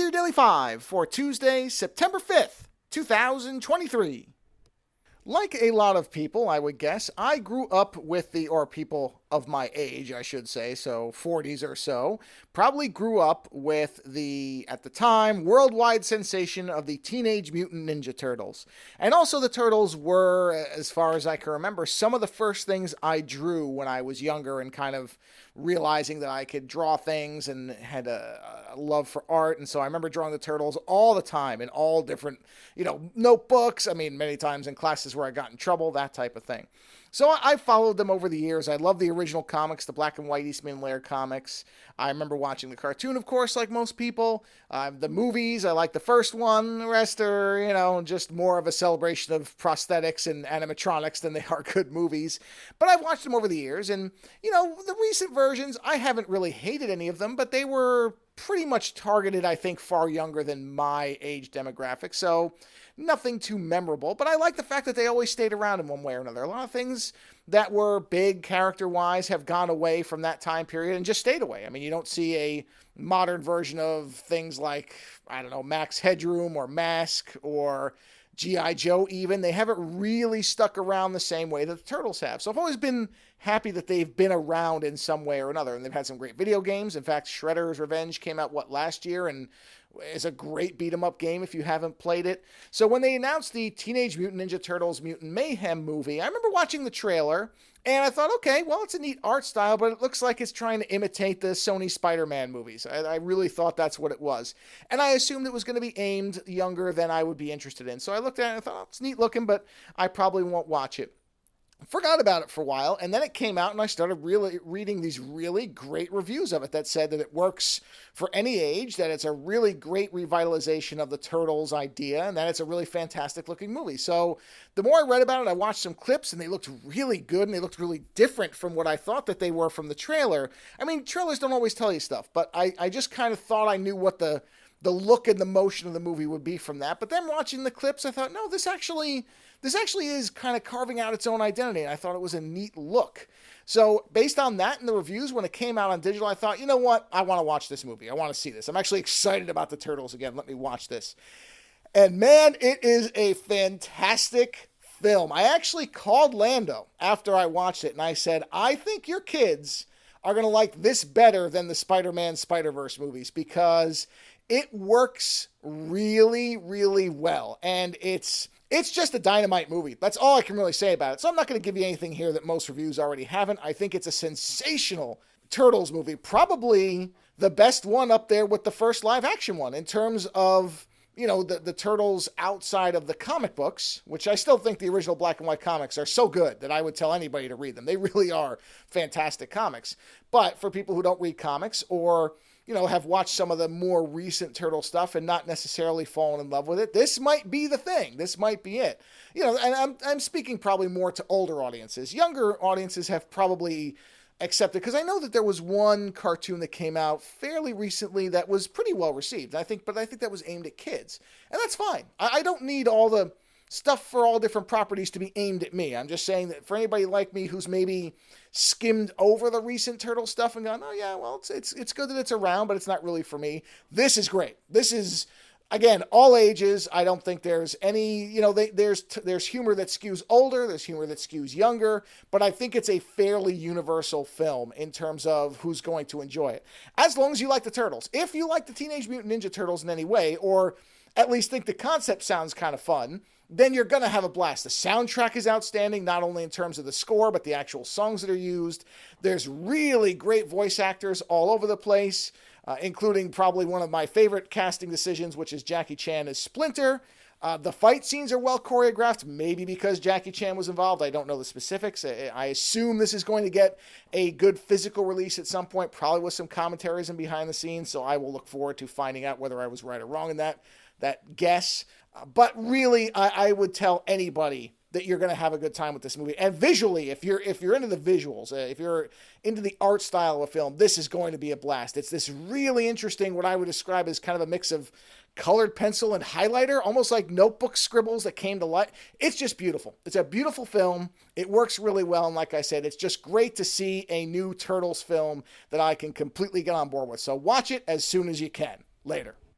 to your Daily 5 for Tuesday, September 5th, 2023. Like a lot of people, I would guess, I grew up with or people of my age, I should say, so 40s or so, probably grew up with at the time, worldwide sensation of the Teenage Mutant Ninja Turtles. And also the Turtles were, as far as I can remember, some of the first things I drew when I was younger and kind of realizing that I could draw things and had a love for art. And so I remember drawing the Turtles all the time in all different, notebooks. I mean, many times in classes where I got in trouble, that type of thing. So I followed them over the years. I love the original comics, the black and white Eastman Laird comics. I remember watching the cartoon, of course, like most people. The movies, I like the first one. The rest are, just more of a celebration of prosthetics and animatronics than they are good movies. But I've watched them over the years. And, the recent versions, I haven't really hated any of them, but they were pretty much targeted, I think, far younger than my age demographic. So nothing too memorable, but I like the fact that they always stayed around in one way or another. A lot of things that were big character-wise have gone away from that time period and just stayed away. I mean, you don't see a modern version of things like, Max Headroom or Mask or G.I. Joe even. They haven't really stuck around the same way that the Turtles have. So I've always been happy that they've been around in some way or another. And they've had some great video games. In fact, Shredder's Revenge came out, last year? And it's a great beat-em-up game if you haven't played it. So when they announced the Teenage Mutant Ninja Turtles Mutant Mayhem movie, I remember watching the trailer, and I thought, okay, well, it's a neat art style, but it looks like it's trying to imitate the Sony Spider-Man movies. I really thought that's what it was. And I assumed it was going to be aimed younger than I would be interested in. So I looked at it and I thought, it's neat looking, but I probably won't watch it. Forgot about it for a while, and then it came out, and I started really reading these really great reviews of it that said that it works for any age, that it's a really great revitalization of the Turtles idea, and that it's a really fantastic-looking movie. So the more I read about it, I watched some clips, and they looked really good, and they looked really different from what I thought that they were from the trailer. I mean, trailers don't always tell you stuff, but I just kind of thought I knew what the look and the motion of the movie would be from that. But then watching the clips, I thought, no, this actually is kind of carving out its own identity, and I thought it was a neat look. So based on that and the reviews, when it came out on digital, I thought, you know what? I want to watch this movie. I want to see this. I'm actually excited about the Turtles again. Let me watch this. And man, it is a fantastic film. I actually called Lando after I watched it, and I said, I think your kids are going to like this better than the Spider-Man Spider-Verse movies, because it works really, really well. And it's just a dynamite movie. That's all I can really say about it. So I'm not going to give you anything here that most reviews already haven't. I think it's a sensational Turtles movie. Probably the best one up there with the first live action one in terms of, the Turtles outside of the comic books, which I still think the original black and white comics are so good that I would tell anybody to read them. They really are fantastic comics. But for people who don't read comics or have watched some of the more recent Turtle stuff and not necessarily fallen in love with it, this might be the thing. This might be it. And I'm speaking probably more to older audiences. Younger audiences have probably accepted, because I know that there was one cartoon that came out fairly recently that was pretty well received. I think that was aimed at kids. And that's fine. I don't need all the stuff for all different properties to be aimed at me. I'm just saying that for anybody like me who's maybe skimmed over the recent Turtle stuff and gone, oh yeah, well, it's good that it's around, but it's not really for me. This is great. This is, again, all ages. I don't think there's any, there's humor that skews older, there's humor that skews younger, but I think it's a fairly universal film in terms of who's going to enjoy it. As long as you like the Turtles. If you like the Teenage Mutant Ninja Turtles in any way, or at least think the concept sounds kind of fun, then you're going to have a blast. The soundtrack is outstanding, not only in terms of the score, but the actual songs that are used. There's really great voice actors all over the place, including probably one of my favorite casting decisions, which is Jackie Chan as Splinter. The fight scenes are well choreographed, maybe because Jackie Chan was involved. I don't know the specifics. I assume this is going to get a good physical release at some point, probably with some commentaries and behind the scenes, so I will look forward to finding out whether I was right or wrong in that guess. But really, I would tell anybody that you're going to have a good time with this movie. And visually, if you're into the visuals, if you're into the art style of a film, this is going to be a blast. It's this really interesting, what I would describe as kind of a mix of colored pencil and highlighter, almost like notebook scribbles that came to life. It's just beautiful. It's a beautiful film. It works really well. And like I said, it's just great to see a new Turtles film that I can completely get on board with. So watch it as soon as you can. Later.